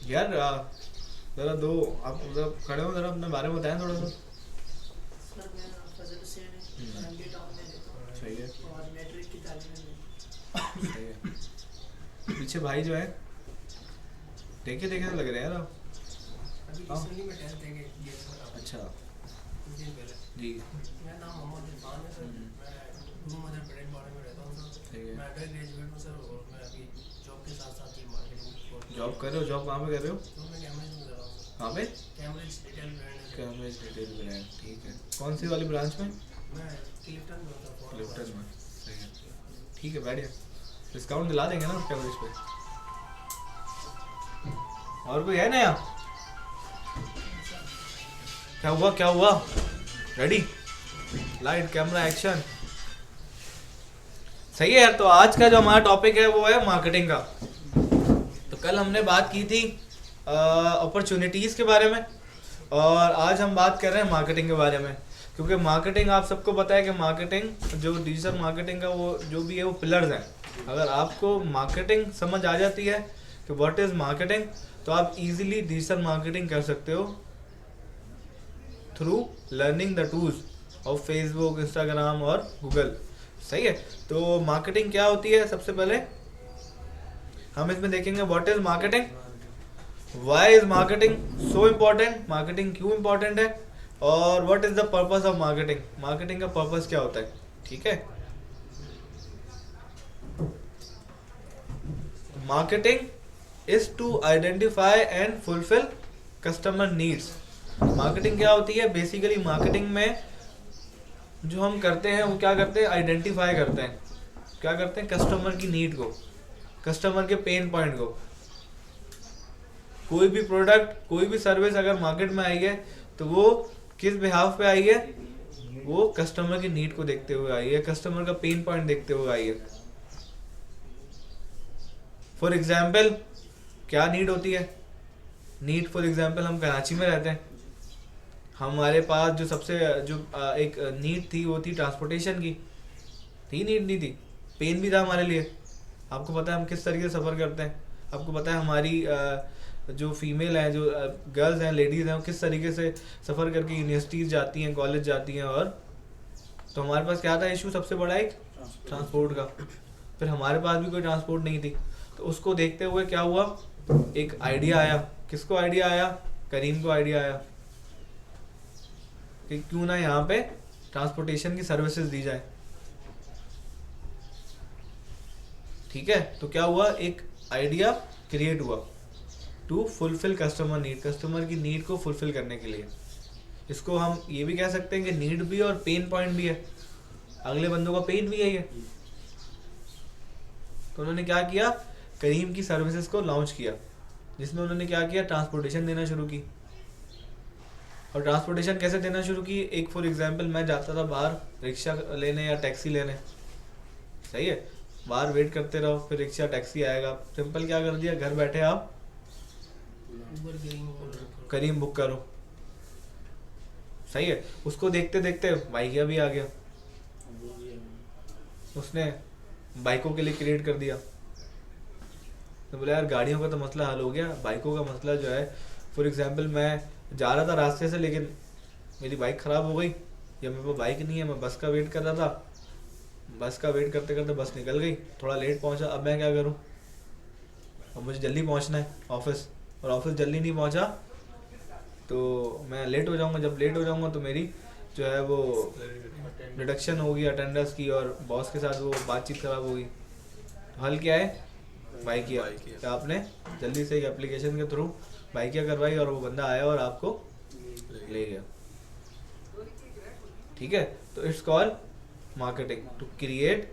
यार जरा दो आप जरा खड़े हो, जरा अपने बारे में बताएं थोड़ा सा। सर मैं फजल हुसैन है, एमडी टाउन में रहता हूँ सही है, और मैट्रिक की तालीम में। सही है। पीछे भाई जो है देखे देखे तो लग रहे हैं यार आप। अभी हाँ। रिसेंटली मैं 10th तक दिया सर, अच्छा कुछ दिन पहले। जी। मेरा नाम मोहम्मद इरफान है सर, मैं गुरु मदर परेड बाड़े में रहता हूँ सर। सही है। मैं अंडर ग्रेजुएट हूँ सर, और मैं अभी जॉब के साथ साथ ही मार्केटिंग कोर्स जॉब कर रहे हो? जॉब कहाँ पे कर रहे हो? तो मैं कैमरेज में कर रहा हूँ सर। कहाँ पे? कैमरेज रिटेल ब्रांड है सर। कैमरेज रिटेल ब्रांड, ठीक है। कौन सी वाली ब्रांच में? मैं क्लिफ्टन में होता हूँ। क्लिफ्टन में, सही है। ठीक है, बढ़िया। डिस्काउंट दिला देंगे ना कैमरेज पे। और कोई है नया? क्या हुआ क्या हुआ? Ready, light camera action. सही है यार। तो आज का जो हमारा टॉपिक है वो है मार्केटिंग का। तो कल हमने बात की थी अपॉर्चुनिटीज़ के बारे में, और आज हम बात कर रहे हैं मार्केटिंग के बारे में। क्योंकि मार्केटिंग आप सबको पता है कि मार्केटिंग जो डिजिटल मार्केटिंग का वो जो भी है वो पिलर्स हैं। अगर आपको मार्केटिंग समझ आ जाती है कि व्हाट इज़ मार्केटिंग, तो आप इजीली डिजिटल मार्केटिंग कर सकते हो through learning the tools of Facebook, Instagram और गूगल। सही है। तो मार्केटिंग क्या होती है, सबसे पहले हम इसमें देखेंगे what is marketing, why is marketing so important, marketing क्यों इम्पोर्टेंट है, और what is the purpose of marketing, marketing का पर्पस क्या होता है। ठीक है। Marketing is to identify and fulfil customer needs. Marketing क्या होती है? बेसिकली मार्केटिंग में जो हम करते हैं वो क्या करते हैं, आइडेंटिफाई करते हैं। क्या करते हैं? कस्टमर की नीड को, कस्टमर के पेन पॉइंट को। कोई भी प्रोडक्ट, कोई भी सर्विस अगर मार्केट में आई है तो वो किस बिहाफ पे आई है? वो कस्टमर की नीड को देखते हुए आई है, कस्टमर का पेन पॉइंट देखते हुए आई है। फॉर एग्जाम्पल क्या नीड होती है? नीड फॉर एग्जाम्पल हम कराची में रहते हैं, हमारे पास जो सबसे जो एक नीड थी वो थी ट्रांसपोर्टेशन की। थी नीड? नहीं थी, पेन भी था हमारे लिए। आपको पता है हम किस तरीके से सफ़र करते हैं, आपको पता है हमारी जो फीमेल हैं, जो गर्ल्स हैं, लेडीज़ हैं, वो किस तरीके से सफ़र करके यूनिवर्सिटीज़ जाती हैं, कॉलेज जाती हैं। और तो हमारे पास क्या था इशू सबसे बड़ा? एक ट्रांसपोर्ट का। फिर हमारे पास भी कोई ट्रांसपोर्ट नहीं थी, तो उसको देखते हुए क्या हुआ, एक आइडिया आया। किसको आइडिया आया? करीम को आइडिया आया कि क्यों ना यहाँ पे ट्रांसपोर्टेशन की सर्विसेज दी जाए। ठीक है। तो क्या हुआ, एक आइडिया क्रिएट हुआ to fulfil customer need, customer की नीड को फुलफिल करने के लिए। इसको हम ये भी कह सकते हैं कि नीड भी और पेन पॉइंट भी है, अगले बंदों का पेन भी यही है। तो उन्होंने क्या किया, करीम की सर्विसेज को लॉन्च किया, जिसमें उन्होंने क्या किया, ट्रांसपोर्टेशन देना शुरू की। और ट्रांसपोर्टेशन कैसे देना शुरू की? एक फॉर एग्जांपल मैं जाता था बाहर रिक्शा लेने या टैक्सी लेने। सही है। बाहर वेट करते रहो, फिर रिक्शा टैक्सी आएगा। सिंपल क्या कर दिया, घर बैठे आप करीम बुक करो। सही है। उसको देखते देखते बाइकिया भी आ गया, उसने बाइकों के लिए क्रिएट कर दिया। तो बोला यार गाड़ियों का तो मसला हल हो गया, बाइकों का मसला जो है, फॉर एग्जांपल मैं जा रहा था रास्ते से, लेकिन मेरी बाइक ख़राब हो गई, या मेरे पास बाइक नहीं है, मैं बस का वेट कर रहा था, बस का वेट करते करते बस निकल गई, थोड़ा लेट पहुंचा। अब मैं क्या करूं? अब मुझे जल्दी पहुंचना है ऑफिस, और ऑफिस जल्दी नहीं पहुंचा तो मैं लेट हो जाऊंगा। जब लेट हो जाऊंगा तो मेरी जो है वो रिडक्शन होगी अटेंडेंस की, और बॉस के साथ वो बातचीत खराब होगी। हल क्या है? बाइकिया। तो आपने जल्दी से एक एप्लीकेशन के थ्रू बाइकिया करवाई, और वो बंदा आया और आपको ले गया। ठीक है। तो it's call marketing to create,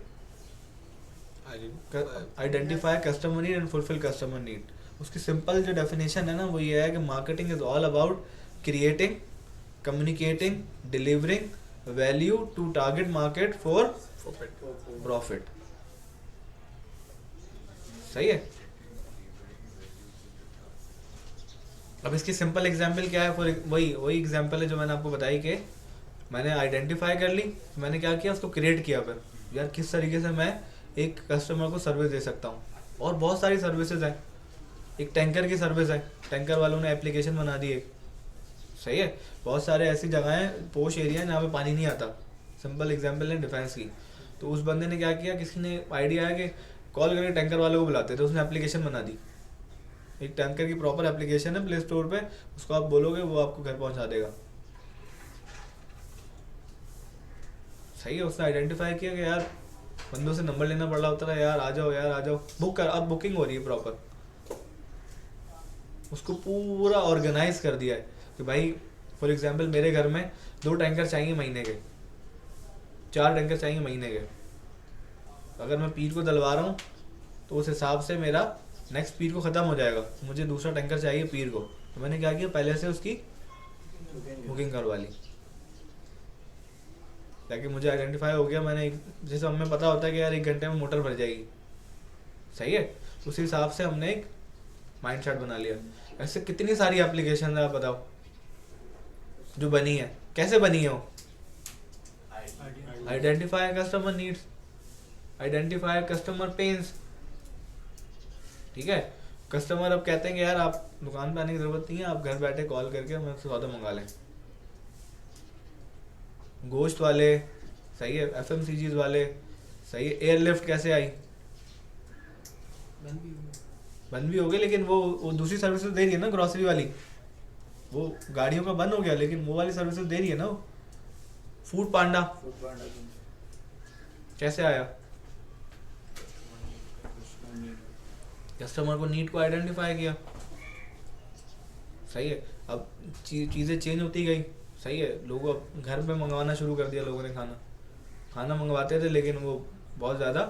identify customer need and fulfil customer need. उसकी सिंपल जो डेफिनेशन है ना वो ये है कि marketing is all about creating, communicating, delivering value to target market for profit. सही है। अब इसकी सिंपल एग्जांपल क्या है? फॉर वही एग्जांपल है जो मैंने आपको बताई कि मैंने आइडेंटिफाई कर ली, मैंने क्या किया, उसको क्रिएट किया। फिर यार किस तरीके से मैं एक कस्टमर को सर्विस दे सकता हूँ, और बहुत सारी सर्विसेज हैं। एक टैंकर की सर्विस है, टैंकर वालों ने एप्लीकेशन बना दी एक, सही है। बहुत सारे ऐसी जगह हैं पोश एरिया है जहाँ पे पानी नहीं आता, सिंपल एग्जांपल है डिफेंस की। तो उस बंदे ने क्या किया, किसी ने आइडिया है कि कॉल करके टैंकर वालों को बुलाते थे, उसने एप्लीकेशन बना दी, एक टैंकर की प्रॉपर एप्लीकेशन है प्ले स्टोर पे, उसको आप बोलोगे वो आपको घर पहुंचा देगा, सही है। उसने आइडेंटिफाई किया कि यार बंदों से नंबर लेना पड़ रहा होता था, यार आ जाओ बुक कर, अब बुकिंग हो रही है प्रॉपर। उसको पूरा ऑर्गेनाइज कर दिया है कि भाई फॉर एग्जांपल मेरे घर में 2 टैंकर चाहिए महीने के, 4 टैंकर चाहिए महीने के, अगर मैं पीर को डलवा रहा हूँ तो उस हिसाब से मेरा नेक्स्ट पीर को ख़त्म हो जाएगा, मुझे दूसरा टैंकर चाहिए पीर को। तो मैंने क्या किया, पहले से उसकी बुकिंग करवा ली, ताकि मुझे आइडेंटिफाई हो गया। मैंने जैसे हमें पता होता है कि यार 1 घंटे में मोटर भर जाएगी, सही है, उसी हिसाब से हमने एक माइंड सेट बना लिया। ऐसे कितनी सारी एप्लीकेशन है आप बताओ जो बनी है, कैसे बनी है वो, identify customer needs, identify customer pains, ठीक है। कस्टमर अब कहते हैं कि यार आप दुकान पे आने की जरूरत नहीं है, आप घर बैठे कॉल करके हमें सौदा मंगा लें। गोश्त वाले, सही है, FMCGs वाले, सही है। एयरलिफ्ट कैसे आई, बंद भी हो गई, लेकिन वो दूसरी सर्विसेज दे रही है ना, ग्रोसरी वाली, वो गाड़ियों का बंद हो गया, लेकिन वो वाली सर्विसेज दे रही है ना वो। फूड पांडा कैसे आया, कस्टमर को नीड को आइडेंटिफाई किया, सही है। अब चीज़ें चेंज होती गई, सही है। लोग अब घर पे मंगवाना शुरू कर दिया लोगों ने, खाना मंगवाते थे लेकिन वो बहुत ज़्यादा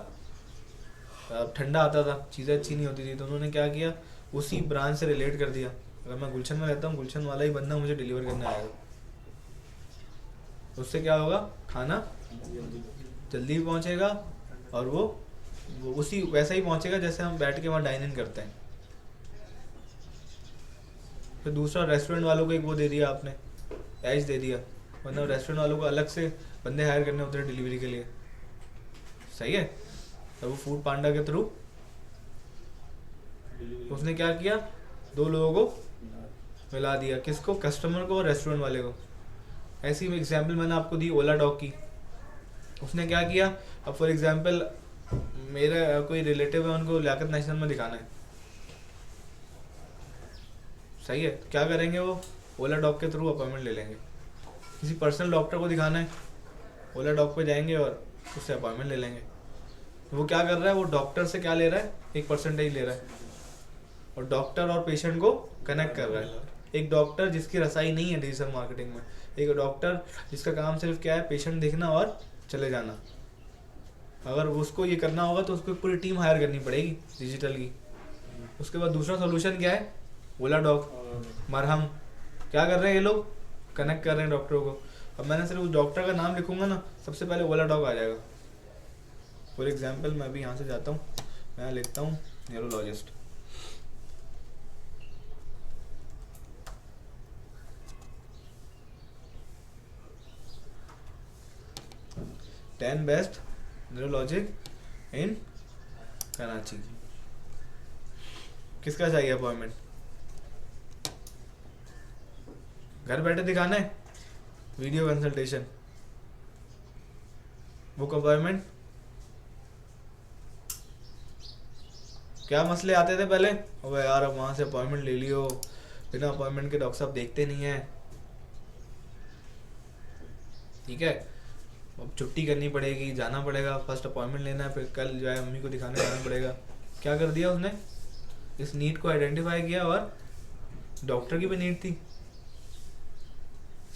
ठंडा आता था, चीज़ें अच्छी नहीं होती थी। तो उन्होंने क्या किया, उसी ब्रांच से रिलेट कर दिया, अगर मैं गुलशन में रहता हूँ, गुलशन वाला ही बंदा मुझे डिलीवर करने आएगा, उससे क्या होगा, खाना जल्दी भी पहुँचेगा और वो उसी वैसा ही पहुँचेगा जैसे हम बैठ के वहाँ डाइन इन करते हैं। फिर दूसरा रेस्टोरेंट वालों को एक वो दे दिया आपने, एज दे दिया, वरना रेस्टोरेंट वालों को अलग से बंदे हायर करने होते हैं डिलीवरी के लिए, सही है। तो वो फूड पांडा के थ्रू उसने क्या किया, 2 लोगों को मिला दिया, किसको, कस्टमर को और रेस्टोरेंट वाले को। ऐसी एग्जांपल मैंने आपको दी ओला डॉग की, उसने क्या किया, अब फॉर एग्जांपल मेरा कोई रिलेटिव है, उनको लियाकत नेशनल में दिखाना है, सही है। क्या करेंगे, वो ओला डॉग के थ्रू अपॉइंटमेंट ले लेंगे। किसी पर्सनल डॉक्टर को दिखाना है, ओला डॉग पे जाएंगे और उससे अपॉइंटमेंट ले लेंगे। तो वो क्या कर रहा है, वो डॉक्टर से क्या ले रहा है, 1% ले रहा है, और डॉक्टर और पेशेंट को कनेक्ट कर रहा है। एक डॉक्टर जिसकी रसाई नहीं है डिजिटल मार्केटिंग में, एक डॉक्टर जिसका काम सिर्फ क्या है, पेशेंट देखना और चले जाना। अगर उसको ये करना होगा तो उसको पूरी टीम हायर करनी पड़ेगी डिजिटल की। उसके बाद दूसरा सोल्यूशन क्या है, ओला डॉग, मरहम। क्या कर रहे हैं ये लोग, कनेक्ट कर रहे हैं डॉक्टरों को। अब मैंने सिर्फ उस डॉक्टर का नाम लिखूंगा ना, सबसे पहले ओला डॉग आ जाएगा। फॉर एग्जांपल मैं अभी यहाँ से जाता हूँ, मैं यहाँ लिखता हूँ न्यूरोलॉजिस्ट, बेस्ट न्यूरोलॉजिक इन कराची। किसका चाहिए अपॉइंटमेंट, घर बैठे दिखाना है, वीडियो कंसल्टेशन, बुक अपॉइंटमेंट। क्या मसले आते थे पहले, अब यार अब वहाँ से अपॉइंटमेंट ले लियो, बिना अपॉइंटमेंट के डॉक्टर साहब देखते नहीं है, ठीक है। अब छुट्टी करनी पड़ेगी, जाना पड़ेगा, फर्स्ट अपॉइंटमेंट लेना है, फिर कल जो है मम्मी को दिखाने जाना पड़ेगा। क्या कर दिया उसने, इस नीड को आइडेंटिफाई किया, और डॉक्टर की भी नीड थी,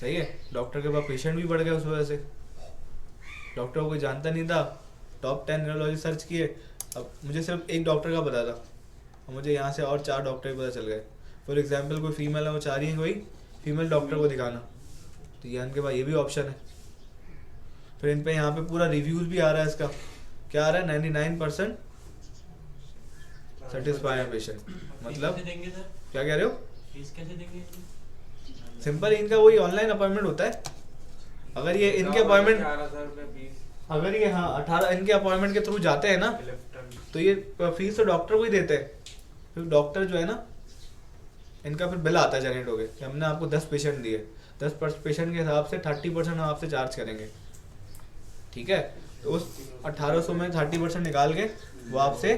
सही है। डॉक्टर के पास पेशेंट भी बढ़ गए उस वजह से, डॉक्टर को कोई जानता नहीं था, टॉप 10 न्यूरोलॉजी सर्च किए, अब मुझे सिर्फ एक डॉक्टर का पता था, और मुझे यहाँ से और 4 डॉक्टर भी पता चल गए। फॉर एग्जाम्पल कोई फीमेल है, वो चाह रही है कोई फीमेल डॉक्टर को दिखाना, तो ये इनके पास ये भी ऑप्शन है। फिर इन पे यहाँ पे पूरा रिव्यूज भी आ रहा है इसका, क्या आ रहा है, 99% सेटिस्फाई है पेशेंट। मतलब क्या कह रहे हो, फीस कैसे देंगे, सिंपल, इनका वही ऑनलाइन अपॉइंटमेंट होता है। अगर ये इनके अपॉइंटमेंट, अगर ये हाँ 18 इनके अपॉइंटमेंट के थ्रू जाते हैं ना, तो ये फीस तो डॉक्टर को ही देते हैं, फिर डॉक्टर जो है ना, इनका फिर बिल आता है जनरेट हो गए कि हमने आपको 10 पेशेंट दिए, 10 पेशेंट के हिसाब से 30% हम आपसे चार्ज करेंगे, ठीक है। तो उस 1800 में 30% निकाल के वो आपसे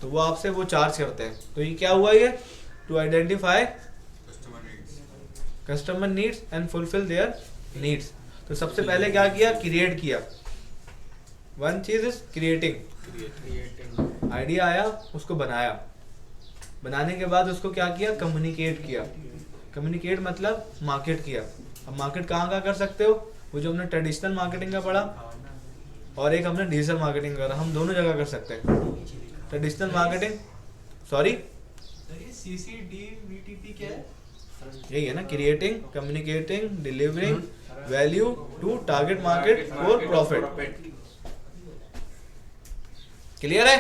तो वो आपसे वो चार्ज करते हैं। तो ये क्या हुआ, ये to identify customer needs and fulfil their needs. तो सबसे पहले क्या किया, क्रिएट किया। वन चीज इज क्रिएटिंग, आइडिया आया, उसको बनाया, बनाने के बाद उसको क्या किया, कम्युनिकेट किया। कम्युनिकेट मतलब मार्केट किया। अब मार्केट कहाँ कर सकते हो, वो जो हमने ट्रेडिशनल मार्केटिंग का पढ़ा और एक हमने डिजिटल मार्केटिंग करा, हम दोनों जगह कर सकते हैं। ट्रेडिशनल मार्केटिंग, सॉरी CCDVTP क्या है? यही है ना, creating, communicating, delivering value to target market for profit. Clear है,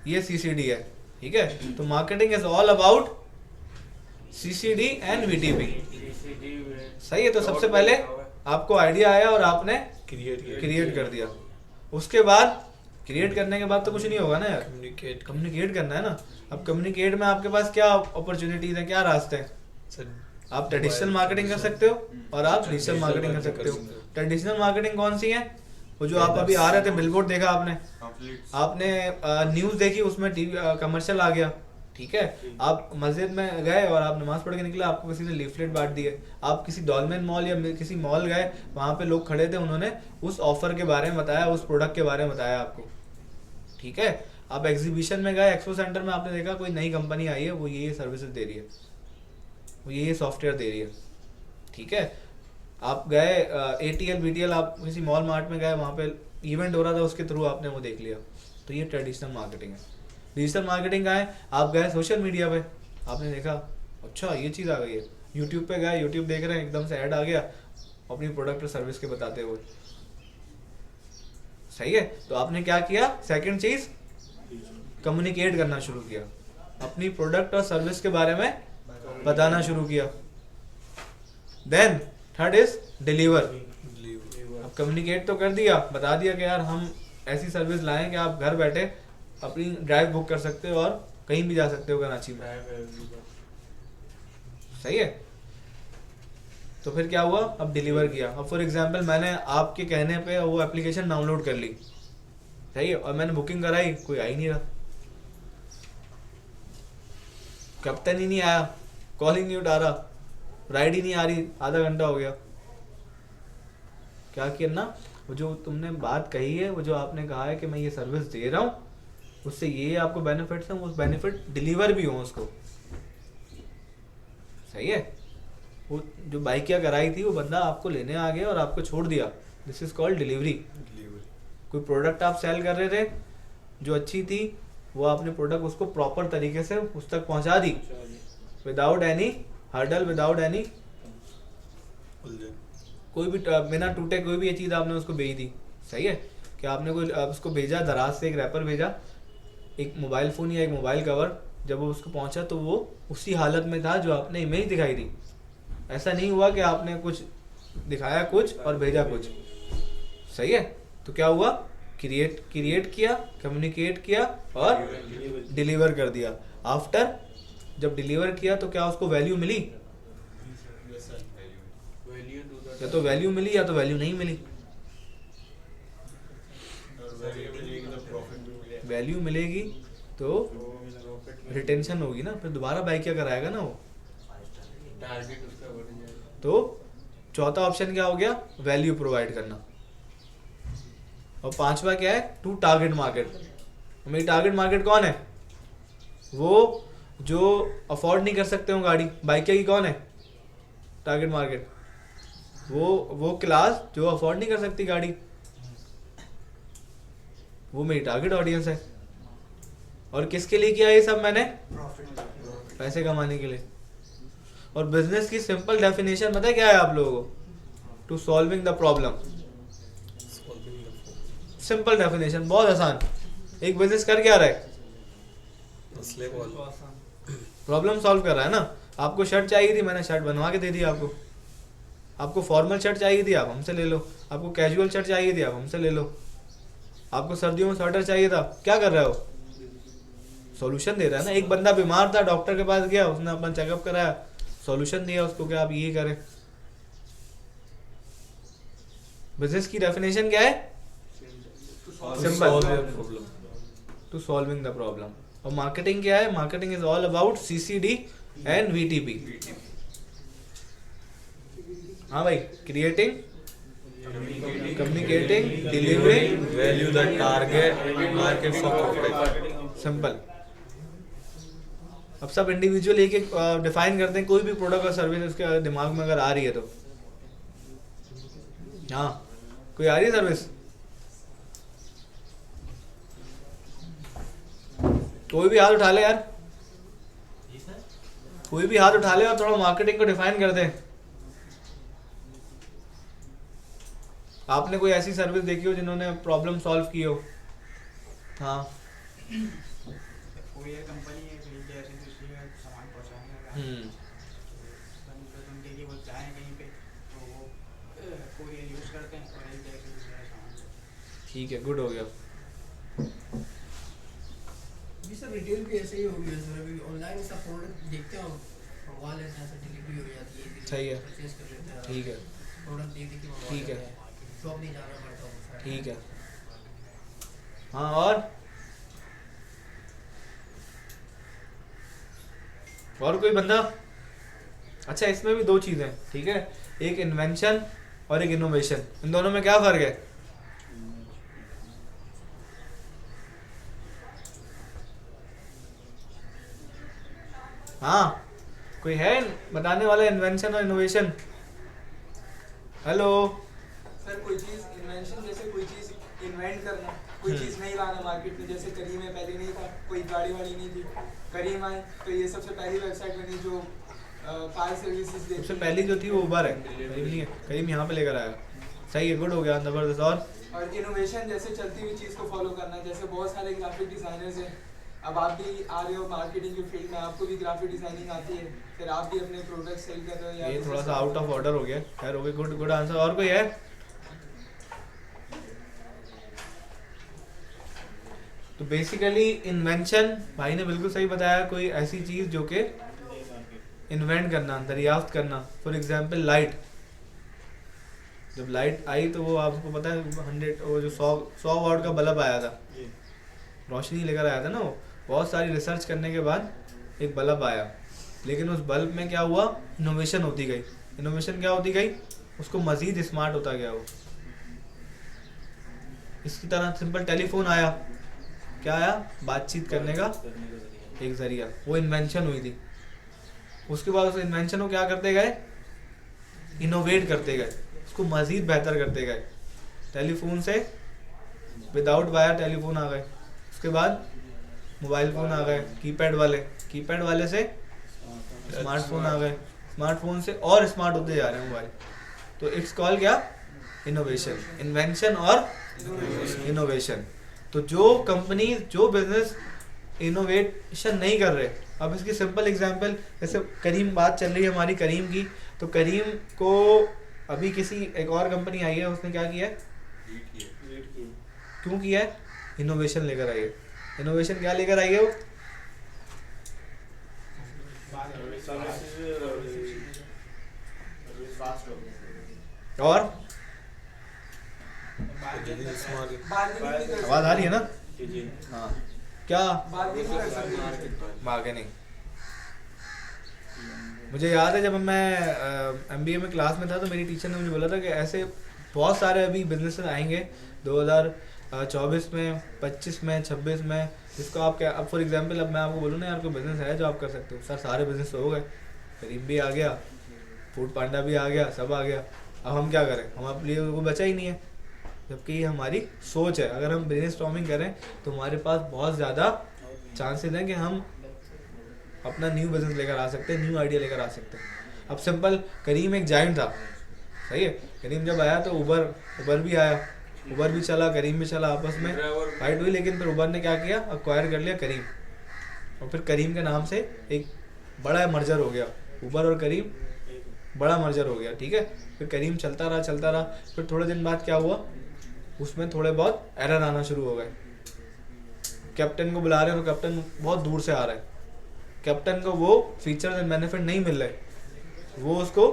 ये CCD है, ठीक है। तो marketing is all about CCD and VTP, सही है। तो सबसे पहले आपको आइडिया आया और आपने क्रिएट कर दिया। उसके बाद क्रिएट करने के बाद तो कुछ नहीं होगा ना यार, कम्युनिकेट करना है ना। अब कम्युनिकेट में आपके पास क्या अपॉर्चुनिटीज है, क्या रास्ते हैं। आप ट्रेडिशनल मार्केटिंग कर सकते हो और आप डिजिटल मार्केटिंग कर सकते हो। ट्रेडिशनल मार्केटिंग कौन सी है, वो जो आप अभी आ रहे थे बिलबोर्ड देखा आपने न्यूज़ देखी, उसमें टीवी कमर्शियल आ गया, ठीक है। आप मस्जिद में गए और आप नमाज पढ़ के निकले, आपको किसी ने लीफलेट बांट दिए। आप किसी डॉलमेन मॉल या किसी मॉल गए, वहाँ पे लोग खड़े थे, उन्होंने उस ऑफर के बारे में बताया, उस प्रोडक्ट के बारे में बताया आपको, ठीक है। आप एग्जीबिशन में गए, एक्सपो सेंटर में, आपने देखा कोई नई कंपनी आई है, वो ये सर्विसेज दे रही है, वो ये सॉफ्टवेयर दे रही है, ठीक है। आप गए ATL BTL, आप किसी मॉल मार्ट में गए, वहाँ पे इवेंट हो रहा था, उसके थ्रू आपने वो देख लिया। तो ये ट्रेडिशनल मार्केटिंग है। डिजिटल मार्केटिंग का है, आप गए सोशल मीडिया पे, आपने देखा अच्छा ये चीज़ आ गई है। यूट्यूब पे गए, यूट्यूब देख रहे हैं, एकदम से ऐड आ गया अपनी प्रोडक्ट और सर्विस के बताते हुए, सही है। तो आपने क्या किया, सेकंड चीज कम्युनिकेट करना शुरू किया, अपनी प्रोडक्ट और सर्विस के बारे में बताना शुरू किया। Then third is deliver. अब कम्युनिकेट तो कर दिया, बता दिया कि यार हम ऐसी सर्विस लाएं कि आप घर बैठे अपनी ड्राइव बुक कर सकते हो और कहीं भी जा सकते हो कराची में, सही है। तो फिर क्या हुआ, अब डिलीवर किया। अब फॉर एग्जांपल मैंने आपके कहने पे वो एप्लीकेशन डाउनलोड कर ली, सही है, और मैंने बुकिंग कराई, कोई आ ही नहीं रहा, कैप्टन ही नहीं आया, कॉल ही नहीं उठा रहा, राइड ही नहीं आ रही, आधा घंटा हो गया। क्या किया ना, वो जो तुमने बात कही है, वो जो आपने कहा है कि मैं ये सर्विस दे रहा हूँ, उससे ये आपको बेनिफिट्स हैं, उस बेनिफिट डिलीवर भी हो उसको, सही है। वो जो बाइक क्या कराई थी, वो बंदा आपको लेने आ गया और आपको छोड़ दिया, दिस इज कॉल्ड डिलीवरी। कोई प्रोडक्ट आप सेल कर रहे थे जो अच्छी थी, वो आपने प्रोडक्ट उसको प्रॉपर तरीके से उस तक पहुंचा दी, without any hurdle, without any कोई भी बिना टूटे कोई भी ये चीज़ आपने उसको भेज दी, सही है। कि आपने कोई उसको भेजा, दराज से एक रैपर भेजा, एक मोबाइल फ़ोन या एक मोबाइल कवर, जब वो उसको पहुंचा तो वो उसी हालत में था जो आपने इमेज दिखाई थी। ऐसा नहीं हुआ कि आपने कुछ दिखाया कुछ और भेजा कुछ, सही है। तो क्या हुआ, क्रिएट किया, कम्युनिकेट किया और डिलीवर कर दिया। आफ्टर जब डिलीवर किया तो क्या उसको वैल्यू मिली, या तो वैल्यू मिली या तो वैल्यू नहीं मिली। वैल्यू मिलेगी तो रिटेंशन होगी ना, फिर दोबारा बाई क्या कराएगा ना वो। तो चौथा ऑप्शन क्या हो गया, वैल्यू प्रोवाइड करना। और पांचवा क्या है, टू टारगेट मार्केट। मेरी टारगेट मार्केट कौन है, वो जो अफोर्ड नहीं कर सकते हो गाड़ी, बाइक की कौन है टारगेट मार्केट, वो क्लास जो अफोर्ड नहीं कर सकती गाड़ी, वो मेरी टारगेट ऑडियंस है। और किसके लिए किया ये सब मैंने, पैसे कमाने के लिए। और बिजनेस की सिंपल डेफिनेशन पता है क्या है आप लोगों को, to solving the problem. Simple definition, बहुत आसान। एक बिजनेस कर क्या रहा है, प्रॉब्लम सॉल्व कर रहा है ना। आपको शर्ट चाहिए थी, मैंने शर्ट बनवा के दे दी आपको, आपको फॉर्मल शर्ट चाहिए थी, आप हमसे ले लो। आपको कैजुअल शर्ट चाहिए थी, आप हमसे ले लो। आपको सर्दियों में स्वेटर चाहिए था, क्या कर रहे हो? सॉल्यूशन दे रहा है ना। एक बंदा बीमार था, डॉक्टर के पास गया, उसने अपना चेकअप कराया, सॉल्यूशन दिया उसको कि आप ये करें। बिजनेस की डेफिनेशन क्या है? Simple, to solving the problem. और मार्केटिंग क्या है? Marketing is all about CCD and VTP। हाँ भाई, creating, communicating, delivering, value the target market for product. Simple. अब सब इंडिविजुअल एक एक डिफाइन करते हैं। कोई भी प्रोडक्ट और सर्विस उसके दिमाग में अगर आ रही है तो, हाँ कोई आ रही है सर्विस? कोई भी हाथ उठा ले यार, कोई भी हाथ उठा ले और थोड़ा मार्केटिंग को डिफाइन कर दे। आपने कोई ऐसी सर्विस देखी हो जिन्होंने प्रॉब्लम सॉल्व की हो? हाँ, कोई कंपनी है कहीं पे ऐसी दूसरी का सामान पहुंचाने का उनके लिए वो चाहे कहीं पे तो वो कोरियर यूज करते हैं और एक जगह से दूसरा सामान। ठीक है, गुड हो गया। अभी सर रिटेल भी ऐसे ही हो गया सर। अभी ऑनलाइन सब प्रोडक्ट देखते हो, मंगवा लेते हैं, सर डिलीवरी हो जाती है, सही है, परचेज कर लेते हैं, ठीक है, प्रोडक्ट देख के मंगवा ठीक है, लेते हैं, शॉप नहीं जाना पड़ता वो। ठीक है। हाँ, और कोई बंदा? अच्छा, इसमें भी दो चीजें, ठीक है, एक इन्वेंशन और एक इनोवेशन। इन दोनों में क्या फर्क है? हाँ, कोई है बताने वाला इन्वेंशन और इनोवेशन? हेलो। सर कोई चीज़ इन्वेंशन जैसे कोई चीज़ इन्वेंट करना, कोई चीज़ नहीं लाना मार्केट में। जैसे करीम में पहले नहीं था, कोई गाड़ी वाड़ी नहीं थी, करीम आए तो ये सबसे पहली वेबसाइट बनी जो कार सर्विसेज देती सबसे है। पहली जो थी वो उबर है, करीम नहीं है। करीम यहाँ पे लेकर आया, सही है, गुड हो गया, जबरदस्त। और इनोवेशन जैसे चलती हुई चीज़ को फॉलो करना। जैसे बहुत सारे ग्राफिक डिज़ाइनर्स हैं, अब आप भी आ रहे हो मार्केटिंग की फील्ड में, आपको भी ग्राफिक डिज़ाइनिंग आती है, फिर आप भी अपने प्रोडक्ट सेल कर रहे हो या ये थोड़ा सा आउट ऑफ ऑर्डर हो गया, खैर हो गया, गुड गुड आंसर। और कोई है? तो बेसिकली इन्वेंशन, भाई ने बिल्कुल सही बताया, कोई ऐसी चीज जो कि इन्वेंट करना, दरियाफ्त करना। फॉर एग्जांपल लाइट, जब लाइट आई तो वो आपको पता है 100 वो जो 100 वाट का बल्ब आया था, रोशनी लेकर आया था ना वो। बहुत सारी रिसर्च करने के बाद एक बल्ब आया, लेकिन उस बल्ब में क्या हुआ? इनोवेशन होती गई। इनोवेशन क्या होती गई? उसको मजीद स्मार्ट होता गया वो। इसकी तरह सिंपल टेलीफोन आया, क्या आया? बातचीत करने का एक जरिया, वो इन्वेंशन हुई थी। उसके बाद उस इन्वेंशन को क्या करते गए? इनोवेट करते गए, उसको मजीद बेहतर करते गए। टेलीफोन से विदाउट वायर टेलीफोन आ गए, उसके बाद मोबाइल फ़ोन आ गए, कीपैड वाले से स्मार्टफोन आ गए, स्मार्टफोन से और स्मार्ट होते जा रहे हैं मोबाइल। तो इट्स कॉल क्या? इनोवेशन, इन्वेंशन और इनोवेशन। तो जो कंपनी, जो बिजनेस इनोवेशन नहीं कर रहे, अब इसकी सिंपल एग्जांपल, जैसे करीम, बात चल रही है हमारी करीम की, तो करीम को अभी किसी एक और कंपनी आई है, उसने क्या किया है? क्यों किया है? इनोवेशन लेकर आई है। इनोवेशन क्या लेकर आई है वो? और आवाज आ रही है ना? हाँ, क्या बार्गेनिंग? मुझे याद है जब मैं MBA में क्लास में था तो मेरी टीचर ने मुझे बोला था कि ऐसे बहुत सारे अभी बिजनेस आएंगे 2024 में, 25 में, 26 में, जिसको आप क्या, अब फॉर एग्जांपल अब मैं आपको बोलूँ ना यार कोई बिजनेस है जो आप कर सकते हो, सर सारे बिजनेस तो हो गए, करीम भी आ गया, फूड पांडा भी आ गया, सब आ गया, अब हम क्या करें? हमारे लिए वो बचा ही नहीं है। जबकि ये हमारी सोच है, अगर हम ब्रेनस्टॉर्मिंग करें तो हमारे पास बहुत ज़्यादा चांसेस हैं कि हम अपना न्यू बिजनेस लेकर आ सकते हैं, न्यू आइडिया लेकर आ सकते हैं। अब सिंपल, करीम एक जाइंट था, सही है, करीम जब आया तो उबर भी आया, उबर भी चला, करीम भी चला, आपस में फाइट हुई, लेकिन फिर उबर ने क्या किया? अक्वायर कर लिया करीम, और फिर करीम के नाम से एक बड़ा मर्जर हो गया, उबर और करीम बड़ा मर्जर हो गया, ठीक है। फिर करीम चलता रहा, फिर थोड़े दिन बाद क्या हुआ, उसमें थोड़े बहुत एरर आना शुरू हो गए। कैप्टन को बुला रहे हैं तो कैप्टन बहुत दूर से आ रहा है, कैप्टन को वो फीचर्स एंड बेनिफिट नहीं मिल रहे, वो उसको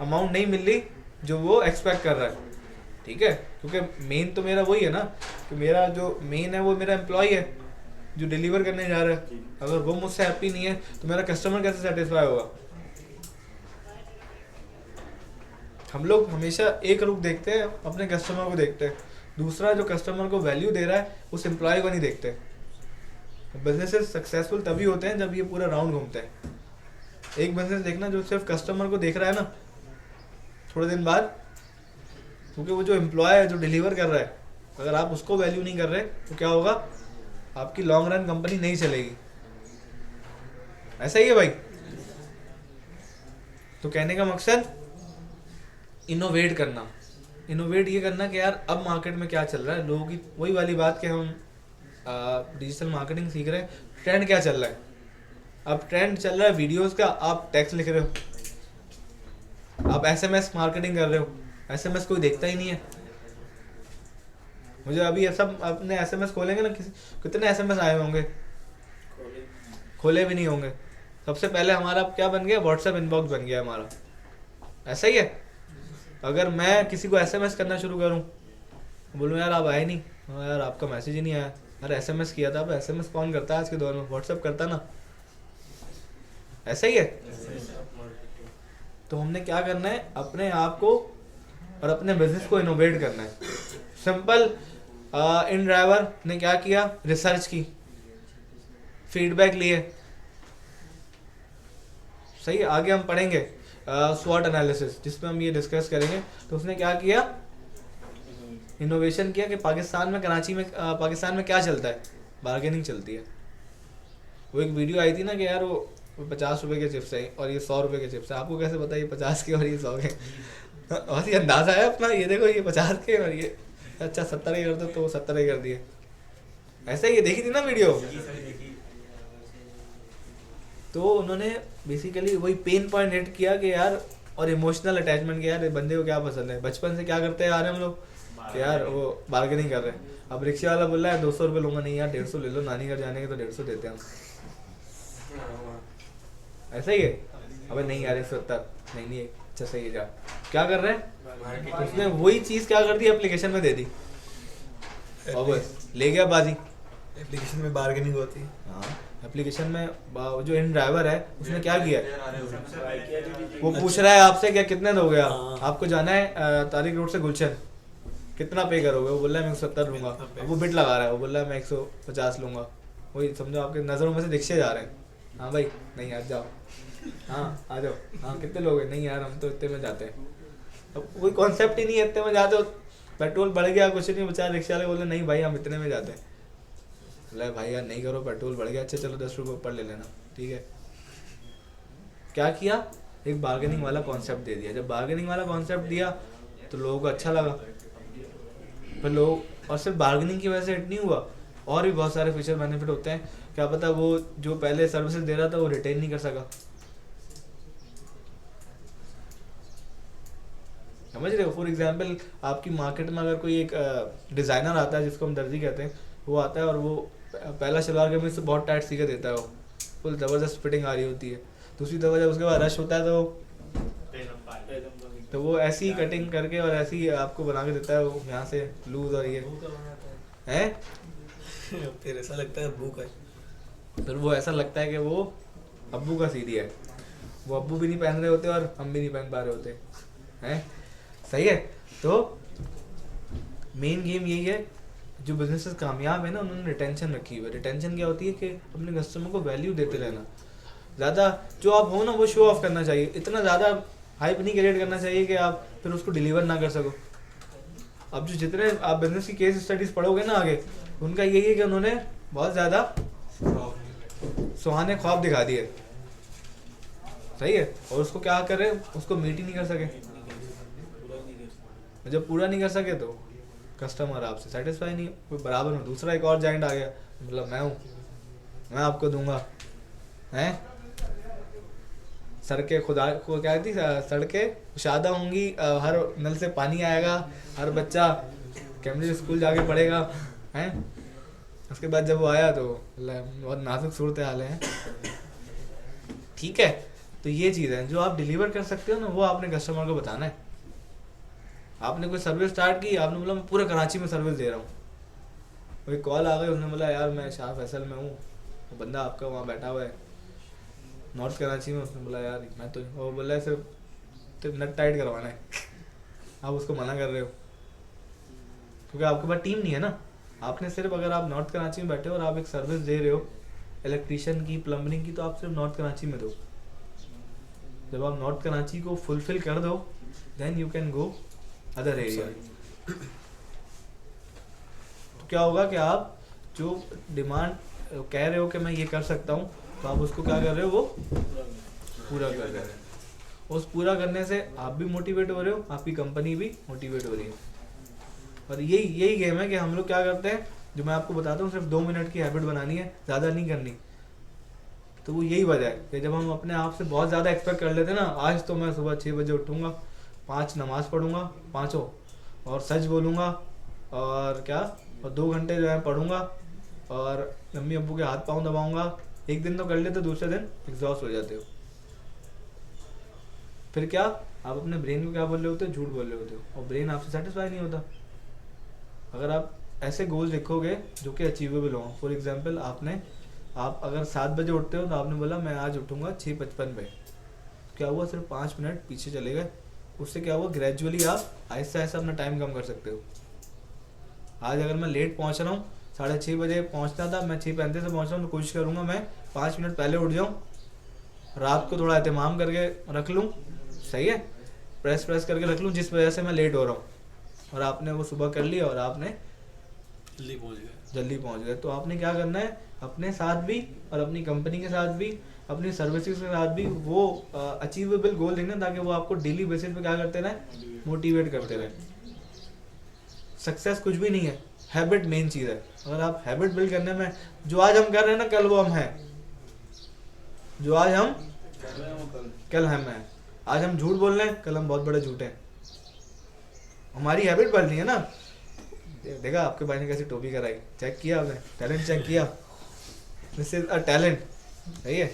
अमाउंट नहीं मिल रही जो वो एक्सपेक्ट कर रहा है, ठीक है। क्योंकि मेन तो मेरा वही है ना कि मेरा जो मेन है वो मेरा एम्प्लॉय है जो डिलीवर करने जा रहा है। अगर वो मुझसे हैप्पी नहीं है तो मेरा कस्टमर कैसे सेटिस्फाई होगा। हम लोग हमेशा एक रुख देखते हैं, अपने कस्टमर को देखते हैं, दूसरा जो कस्टमर को वैल्यू दे रहा है उस एम्प्लॉय को नहीं देखते। बिजनेसेस सक्सेसफुल तभी होते हैं जब ये पूरा राउंड घूमते हैं। एक बिजनेस देखना जो सिर्फ कस्टमर को देख रहा है ना, थोड़े दिन बाद, क्योंकि वो जो एम्प्लॉय है जो डिलीवर कर रहा है, अगर आप उसको वैल्यू नहीं कर रहे तो क्या होगा, आपकी लॉन्ग रन कंपनी नहीं चलेगी। ऐसा ही है भाई। तो कहने का मकसद इनोवेट करना, इनोवेट ये करना कि यार अब मार्केट में क्या चल रहा है, लोगों की वही वाली बात कि हम डिजिटल मार्केटिंग सीख रहे हैं, ट्रेंड क्या चल रहा है। अब ट्रेंड चल रहा है वीडियोस का, आप टेक्स्ट लिख रहे हो, आप एसएमएस मार्केटिंग कर रहे हो, एसएमएस कोई देखता ही नहीं है। मुझे अभी सब अपने एसएमएस खोलेंगे ना, कितने एसएमएस आए होंगे, खोले भी नहीं होंगे। सबसे पहले हमारा क्या बन गया, व्हाट्सएप इनबॉक्स बन गया हमारा। ऐसा ही है। अगर मैं किसी को एसएमएस करना शुरू करूं, बोलूं यार आप आए नहीं, हाँ यार आपका मैसेज ही नहीं आया, अरे एसएमएस किया था। अब एसएमएस कौन करता है आज के दौर में, व्हाट्सएप करता ना। ऐसा ही है। तो हमने क्या करना है, अपने आप को और अपने बिजनेस को इनोवेट करना है। सिंपल, इन ड्राइवर ने क्या किया, रिसर्च की, फीडबैक लिए, सही। आगे हम पढ़ेंगे स्वॉट एनालिसिस जिसमें हम ये डिस्कस करेंगे। तो उसने क्या किया, इनोवेशन किया कि पाकिस्तान में, कराची में, पाकिस्तान में क्या चलता है, बार्गेनिंग चलती है। वो एक वीडियो आई थी ना कि यार वो 50 रुपए के चिप्स हैं और ये 100 रुपए के चिप्स हैं, आपको कैसे पता ये 50 के और ये 100 के। और ये अंदाजा है अपना, ये देखो ये 50 के और ये अच्छा 70 के कर दो, तो 70 के कर दिए। ऐसा ही, ये देखी थी ना वीडियो। तो उन्होंने बेसिकली वही पेन पॉइंट हिट किया कि यार, और इमोशनल अटैचमेंट किया, यार बंदे को क्या पसंद है। बचपन से क्या करते हैं आ रहे हम लोग कि यार वो बार्गेनिंग कर रहे हैं। अब रिक्शे वाला बोल रहा है 200 रुपये लूंगा, नहीं यार 150 ले लो, नानी घर जाने के तो 150 देते हैं हम। ऐसा ही है। अबे नहीं यार 170, नहीं अच्छा सही है, जा। क्या कर रहे हैं, उसने वही चीज़ क्या कर दी, एप्लीकेशन में दे दी और बस ले गया बाजी। एप्लीकेशन में बार्गेनिंग होती है। हाँ, एप्लीकेशन में जो इन ड्राइवर है उसने क्या किया, वो पूछ रहा है आपसे क्या कितने दोगे आप, आपको जाना है तारिक रोड से गुलशन, कितना पे करोगे। वो बोल रहा है मैं 170 लूंगा। अब वो बिट लगा रहा है, वो बोल रहा है मैं 150 लूंगा। वही समझो आपके नज़रों में से रिक्शे जा रहे हैं। हाँ भाई नहीं यार जाओ, हाँ आ जाओ, हाँ कितने लोग हैं, नहीं यार हम तो इतने में जाते हैं। अब कोई कॉन्सेप्ट ही नहीं है, इतने में जाते हो, पेट्रोल बढ़ गया कुछ नहीं बचा, रिक्शा वाले बोले नहीं भाई हम इतने में जाते हैं। बोला भाई यार नहीं करो, पेट्रोल बढ़ गया, अच्छा चलो 10 रुपये ऊपर ले लेना, ठीक है। क्या किया, एक बार्गेनिंग वाला कॉन्सेप्ट दे दिया। जब बार्गेनिंग वाला कॉन्सेप्ट दिया तो लोगों को अच्छा लगा। फिर लोग, और सिर्फ बार्गेनिंग की वजह से हिट नहीं हुआ, और भी बहुत सारे फीचर बेनिफिट होते हैं। क्या पता वो जो पहले सर्विसेज दे रहा था वो रिटेन नहीं कर सका, समझ रहे हो। फॉर एग्जांपल आपकी मार्केट में अगर कोई एक डिज़ाइनर आता है जिसको हम दर्जी कहते हैं, वो आता है और वो पहला शलवार कमीज से बहुत टाइट सी के देता है, वो फुल ज़बरदस्त फिटिंग आ रही होती है। दूसरी दफ़ा जब उसके बाद रश होता है तो वो ऐसी कटिंग करके और ऐसी आपको बना के देता है, वो यहाँ से लूज और ये है। फिर ऐसा लगता है भूख है, फिर वो ऐसा लगता है कि वो अब्बू का सीधी है। वो अब्बू भी नहीं पहन रहे होते और हम भी नहीं पहन पा रहे होते हैं, सही है। तो मेन गेम यही है, जो बिजनेसेस कामयाब है ना उन्होंने रिटेंशन रखी हुई है। रिटेंशन क्या होती है कि अपने कस्टमर को वैल्यू देते रहना। ज़्यादा जो आप हो ना वो शो ऑफ करना चाहिए, इतना ज़्यादा हाइप नहीं क्रिएट करना चाहिए कि आप फिर उसको डिलीवर ना कर सको। अब जो जितने आप बिजनेस की केस स्टडीज़ पढ़ोगे ना आगे, उनका यही है कि उन्होंने बहुत ज़्यादा सुहाने ख्वाब दिखा दिए, सही है, और उसको क्या कर रहे, उसको मीट ही नहीं कर सके। जब पूरा नहीं कर सके तो कस्टमर आपसे सेटिस्फाई नहीं, कोई बराबर में दूसरा एक और जाइंट आ गया, मतलब मैं हूँ, मैं आपको दूंगा, हैं। सड़कें खुदा को क्या थी, सड़कें कुशादा होंगी, हर नल से पानी आएगा, हर बच्चा कैम्ब्रिज स्कूल जाके पढ़ेगा हैं। उसके बाद जब वो आया तो बहुत नाजुक सूरत हाल है, ठीक है। तो ये चीज़ है जो आप डिलीवर कर सकते हो ना, वो आपने कस्टमर को बताना है। आपने कोई सर्विस स्टार्ट की, आपने बोला मैं पूरे कराची में सर्विस दे रहा हूँ, कोई कॉल आ गई, उसने बोला यार मैं शाह फैसल में हूँ, वो बंदा आपका वहाँ बैठा हुआ है नॉर्थ कराची में, उसने बोला यार मैं तो, वो बोला सिर्फ नट टाइट करवाना है आप उसको मना कर रहे हो क्योंकि आपके पास टीम नहीं है ना। आपने सिर्फ, अगर आप नॉर्थ कराची में बैठे हो और आप एक सर्विस दे रहे हो इलेक्ट्रिशियन की, प्लम्बरिंग की, तो आप सिर्फ नॉर्थ कराची में दो। जब आप नॉर्थ कराची को फुलफिल कर दो then you can go other area. तो क्या होगा कि आप जो डिमांड कह रहे हो कि मैं ये कर सकता हूँ, तो आप उसको क्या कर रहे हो, वो पूरा कर रहे हो। उस पूरा करने से आप भी मोटिवेट हो रहे हो, आपकी कंपनी भी मोटिवेट हो रही है। और यही गेम है कि हम लोग क्या करते हैं, जो मैं आपको बताता हूँ, सिर्फ 2 मिनट की हैबिट बनानी है, ज़्यादा नहीं करनी। तो वो यही वजह है कि जब हम अपने आप से बहुत ज़्यादा एक्सपेक्ट कर लेते हैं ना, आज तो मैं सुबह 6 बजे उठूँगा, 5 नमाज़ पढ़ूँगा, 5 और सच बोलूँगा, और क्या, और 2 घंटे जो है पढ़ूँगा, और मम्मी अब्बू के हाथ पाँव दबाऊँगा। एक दिन तो कर लेते, दूसरे दिन एग्जॉस्ट हो जाते हो। फिर क्या, आप अपने ब्रेन को क्या बोल रहे होते हो, झूठ बोल रहे होते हो, और ब्रेन आपसे सेटिस्फाई नहीं होता। अगर आप ऐसे गोल लिखोगे जो कि अचीवेबल हों, फॉर एग्जांपल आप अगर 7 बजे उठते हो तो आपने बोला मैं आज उठूँगा 6:55 पे, क्या हुआ, सिर्फ 5 मिनट पीछे चले गए। उससे क्या हुआ, ग्रेजुअली आप आहिस्ता आहिस्ता अपना टाइम कम कर सकते हो। आज अगर मैं लेट पहुँच रहा हूँ, 6:30 बजे पहुँचना था, मैं 6:35 से पहुँच रहा हूँ, तो कोशिश करूँगा मैं 5 मिनट पहले उठ जाऊँ, रात को थोड़ा एहतमाम करके रख लूँ, सही है, प्रेस करके रख लूँ, जिस वजह से मैं लेट हो रहा हूँ, और आपने वो सुबह कर लिया और आपने जल्दी पहुँच गए। तो आपने क्या करना है, अपने साथ भी और अपनी कंपनी के साथ भी, अपनी सर्विसेज के साथ भी वो अचीवेबल गोल देखना, ताकि वो आपको डेली बेसिस पे क्या करते रहे, मोटिवेट करते रहे। सक्सेस कुछ भी नहीं है, हैबिट मेन चीज़ है। अगर आप हैबिट बिल्ड करने में, जो आज हम कर रहे हैं ना, कल वो हम हैं, जो आज हम कल हम हैं। आज हम झूठ बोल रहे हैं, कल हम बहुत बड़े झूठे हैं। हमारी हैबिट बदलनी है ना। देखा आपके भाई ने कैसी टोपी कराई, चेक किया आपने, टैलेंट चेक किया, दिस इज अ टैलेंट, सही है।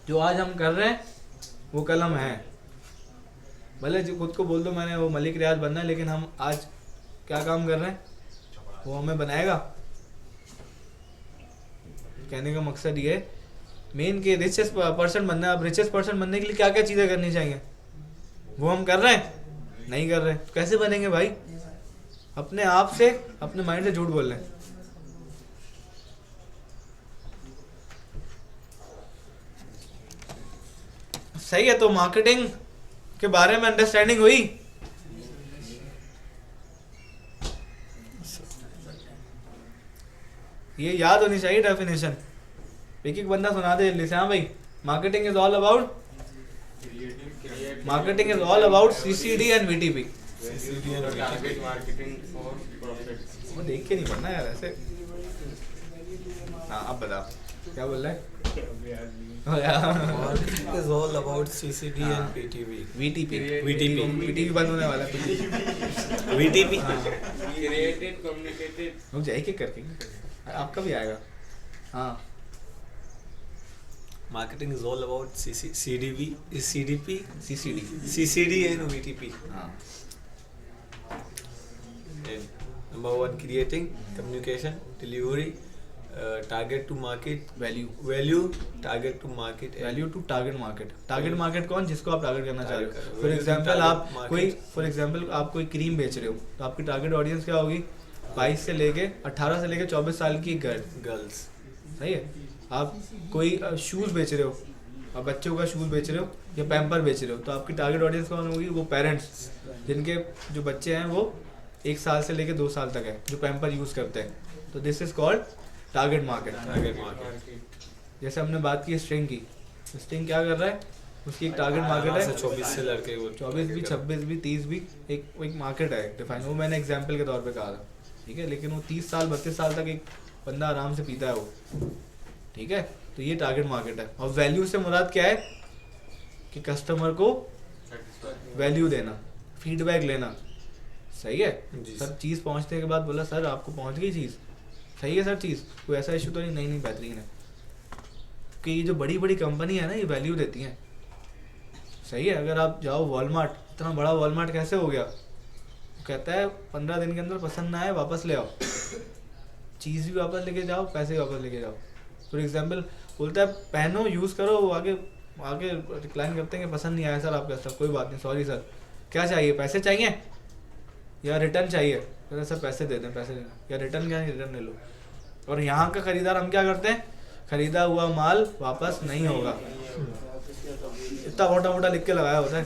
जो आज हम कर रहे हैं वो कल हम हैं। भले जो खुद को बोल दो मैंने वो मलिक रियाज बनना है, लेकिन हम आज क्या काम कर रहे हैं वो हमें बनाएगा। कहने का मकसद ये है मेन के रिचेस्ट पर्सन बनना है। अब रिचेस्ट पर्सन बनने के लिए क्या क्या चीज़ें करनी चाहिए, वो हम कर रहे हैं, नहीं कर रहे, तो कैसे बनेंगे भाई? अपने आप से, अपने माइंड से झूठ बोल रहे हैं। सही है। तो मार्केटिंग के बारे में अंडरस्टैंडिंग हुई? ये याद होनी चाहिए डेफिनेशन। एक एक बंदा सुना दे जल्दी से। हाँ भाई, marketing is all about CCD and VTP। Target marketing for profit. वो देख के नहीं पढ़ना यार ऐसे। हाँ अब बता क्या बोल रहा है? Marketing is all about CCD and PTV. VTP बंद होने वाला है। VTP. Created communicated. रुक जा, एक एक करके आपका भी आएगा। हाँ, Marketing is all about CDP, CCD। CCD and VTP. हाँ, And number 1, creating, communication, delivery, target to market, value, target to market, and value to target market. Target market कौन? जिसको आप टारगेट करना चाह रहे हो। Target for example market. For example आप कोई क्रीम बेच रहे हो, तो आपकी टारगेट ऑडियंस क्या होगी? 22 से लेके 18 से लेके 24 साल की girls. सही है। आप कोई शूज़ बेच रहे हो, आप बच्चों का शूज़ बेच रहे हो या पैम्पर बेच रहे हो, तो आपकी टारगेट ऑडियंस कौन होगी? वो पेरेंट्स जिनके जो बच्चे हैं वो 1 साल से लेके 2 साल तक है, जो पैम्पर यूज़ करते हैं। तो this is called target market. जैसे हमने बात की स्ट्रिंग की, स्ट्रिंग क्या कर रहा है? उसकी एक टारगेट मार्केट है। 24 से लड़के वो 24 भी, 26 भी, 30 भी, एक मार्केट है डिफाइन। वो मैंने एग्जाम्पल के तौर पे कहा था, ठीक है। लेकिन वो 30 साल 32 साल तक एक बंदा आराम से पीता है वो, ठीक है। तो ये टारगेट मार्केट है। और वैल्यू से मुराद क्या है कि कस्टमर को वैल्यू देना, फीडबैक लेना। सही है जी सर, सर। चीज़ पहुंचने के बाद बोला सर आपको पहुंच गई चीज़, सही है सर चीज़, कोई ऐसा इशू तो नहीं? नहीं बेहतरीन है। कि ये जो बड़ी बड़ी कंपनी है ना, ये वैल्यू देती हैं। सही है, अगर आप जाओ वॉलमार्ट, इतना बड़ा वॉलमार्ट कैसे हो गया? वो कहता है 15 दिन के अंदर पसंद ना आए वापस ले आओ, चीज़ भी वापस लेके जाओ, पैसे भी वापस लेके जाओ। फॉर एग्जाम्पल बोलता है पहनो, यूज़ करो, वो आगे आगे डिक्लाइन करते हैं कि पसंद नहीं आया सर आपका स्टफ, कोई बात नहीं, सॉरी सर, क्या चाहिए, पैसे चाहिए या रिटर्न चाहिए? कहते सर पैसे दे दें, पैसे देना, या रिटर्न क्या नहीं, रिटर्न ले लो। और यहाँ का खरीदार हम क्या करते हैं, खरीदा हुआ माल वापस नहीं होगा, इतना मोटा मोटा लिख के लगाया होता है।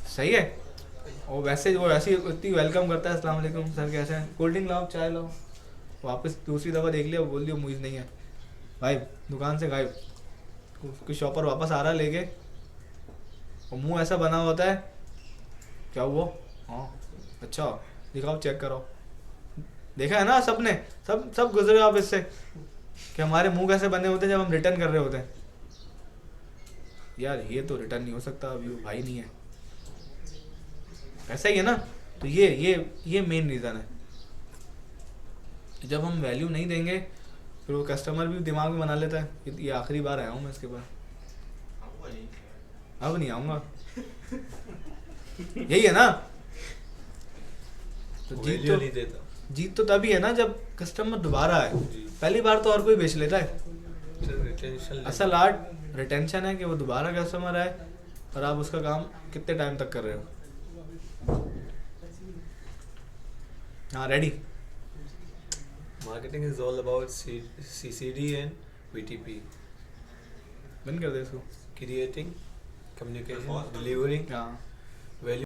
सही है। और वैसे वो ऐसी इतनी वेलकम करता है, अस्सलाम वालेकुम सर कैसे हैं, कोल्ड ड्रिंक लाओ, चाय लाओ, वापस दूसरी दफ़ा देख लिया, बोल दिया मुझे नहीं है, गायब, दुकान से गायब। कोई शॉपर वापस आ रहा है लेके, और मुंह ऐसा बना होता है, क्या हुआ, हाँ अच्छा दिखाओ, चेक करो। देखा है ना सबने, सब गुजरे आप इससे कि हमारे मुंह कैसे बने होते हैं जब हम रिटर्न कर रहे होते हैं। यार ये तो रिटर्न नहीं हो सकता, अभी वो भाई नहीं है, ऐसा ही है ना। तो ये मेन रीज़न है। जब हम वैल्यू नहीं देंगे फिर वो कस्टमर भी दिमाग में बना लेता है ये आखिरी बार आया हूँ मैं इसके पास, अब नहीं आऊँगा। यही है ना। तो वैल्यू नहीं देता। जीत तो तभी है ना जब कस्टमर दोबारा आए। जी। पहली बार तो और कोई बेच लेता है। रिटेंशन असल आर्ट रिटेंशन है कि वो दोबारा कस्टमर आए और आप उसका काम कितने टाइम तक कर रहे हो। हाँ ready. Marketing is all about CCD and VTP, बंद कर दे इसको। क्रिएटिंग, कम्युनिकेशन, डिलीवरिंग, हाँ